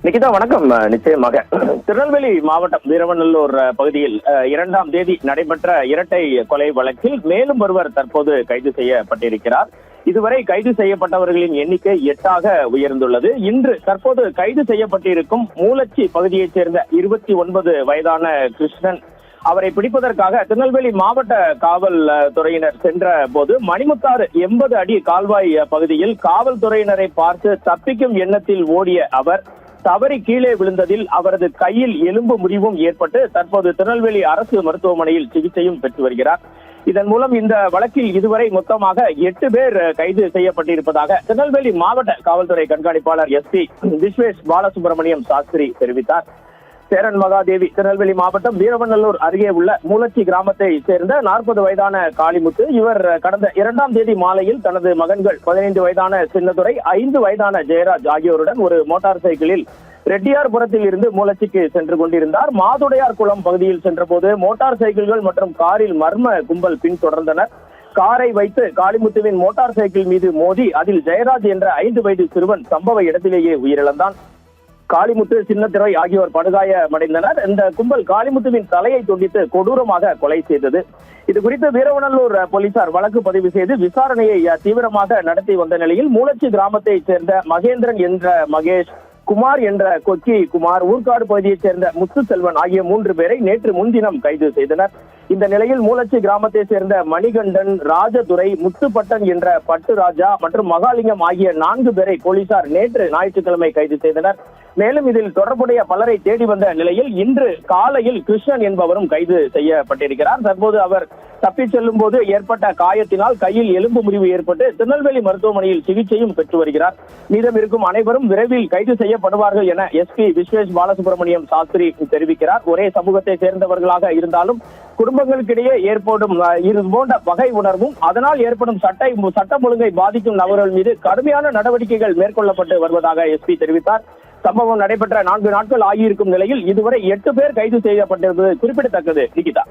நிகிதா வணக்கம். நிச்சயமாக திருநெல்வேலி மாவட்டம் வீரவநல்லூர் பகுதியில் 2ஆம் தேதி நடைபெற்ற இரட்டை கொலை வழக்கில் மேலும் ஒருவர் தற்போது கைது செய்யப்பட்டிருக்கிறார். இதுவரை கைது செய்யப்பட்டவர்களின் எண்ணிக்கை 8ஆக உயர்ந்துள்ளது. இன்று தற்போது கைது செய்யப்பட்டிருக்கும் மூலச்சி பகுதியைச் சேர்ந்த 29 வயதான கிருஷ்ணன், அவரை பிடிப்பதற்காக திருநெல்வேலி மாவட்ட காவல் துறையினர் சென்ற போது மணிமுத்தாறு 80 அடி கால்வாய் பகுதியில் காவல்துறையினரை பார்த்து தப்பிக்கும் எண்ணத்தில் ஓடிய அவர் தவறி கீழே விழுந்ததில் அவரது கையில் எலும்பு முறிவும் ஏற்பட்டு தற்போது திருநெல்வேலி அரசு மருத்துவமனையில் சிகிச்சையும் பெற்று வருகிறார். இதன் மூலம் இந்த வழக்கில் இதுவரை மொத்தமாக 8 பேர் கைது செய்யப்பட்டிருப்பதாக திருநெல்வேலி மாவட்ட காவல்துறை கண்காணிப்பாளர் SP விஸ்வேஷ் பாலசுப்ரமணியம் சாஸ்திரி தெரிவித்தார். சேரன் மகாதேவி திருநெல்வேலி மாவட்டம் வீரவநல்லூர் அருகே உள்ள மூலச்சி கிராமத்தை சேர்ந்த 40 வயதான காளிமுத்து, இவர் கடந்த 2ஆம் தேதி மாலையில் தனது மகன்கள் 15 வயதான சின்னதுரை, 5 வயதான ஜெயராஜ் ஆகியோருடன் ஒரு மோட்டார் சைக்கிளில் ரெட்டியார்புரத்தில் இருந்து மூலச்சிக்கு சென்று கொண்டிருந்தார். மாதுடையார் குளம் பகுதியில் சென்றபோது மோட்டார் சைக்கிள்கள் மற்றும் காரில் மர்ம கும்பல் பின்தொடர்ந்தனர். காரை வைத்து காளிமுத்துவின் மோட்டார் சைக்கிள் மீது மோதி அதில் ஜெயராஜ் என்ற 5 வயது சிறுவன் சம்பவ இடத்திலேயே உயிரிழந்தான். காளிமுத்து, சின்னத்துரை ஆகியோர் படுகாயமடைந்தனர். இந்த கும்பல் காளிமுத்துவின் தலையை துண்டித்து கொடூரமாக கொலை செய்தது. இது குறித்து வீரவநல்லூர் போலீசார் வழக்கு பதிவு செய்து விசாரணையை தீவிரமாக நடத்தி வந்த நிலையில் மூலச்சி கிராமத்தை சேர்ந்த மகேந்திரன் என்ற மகேஷ், குமார் என்ற கொக்கி குமார், ஊர்காடு பகுதியைச் சேர்ந்த முத்துசெல்வன் ஆகிய 3 பேரை நேற்று முன்தினம் கைது செய்தனர். இந்த நிலையில் மூலச்சி கிராமத்தை சேர்ந்த மணிகண்டன், ராஜதுரை, முத்துப்பட்டன் என்ற பட்டுராஜா மற்றும் மகாலிங்கம் ஆகிய 4 பேரை போலீசார் நேற்று ஞாயிற்றுக்கிழமை கைது செய்தனர். மேலும் இதில் தொடர்புடைய பலரை தேடி வந்த நிலையில் இன்று காலையில் கிருஷ்ணன் என்பவரும் கைது செய்யப்பட்டிருக்கிறார். தற்போது அவர் தப்பிச் செல்லும் போது ஏற்பட்ட காயத்தினால் கையில் எலும்பு முறிவு ஏற்பட்டு திருநெல்வேலி மருத்துவமனையில் சிகிச்சையும் பெற்று வருகிறார். மீதம் இருக்கும் அனைவரும் விரைவில் கைது செய்யப்படுவார்கள் என SP விஸ்வேஷ் பாலசுப்ரமணியம் சாஸ்திரி தெரிவிக்கிறார். ஒரே சமூகத்தை சேர்ந்தவர்களாக இருந்தாலும் குடும்பங்களுக்கிடையே ஏற்படும் இது போன்ற பகை உணர்வும் அதனால் ஏற்படும் சட்டம் ஒழுங்கை பாதிக்கும் நபர்கள் மீது கடுமையான நடவடிக்கைகள் மேற்கொள்ளப்பட்டு வருவதாக SP தெரிவித்தார். சம்பவம் நடைபெற்ற 4 நாட்கள் ஆகியிருக்கும் நிலையில் இதுவரை 8 பேர் கைது செய்யப்பட்டிருப்பது குறிப்பிடத்தக்கது. நிகிதா.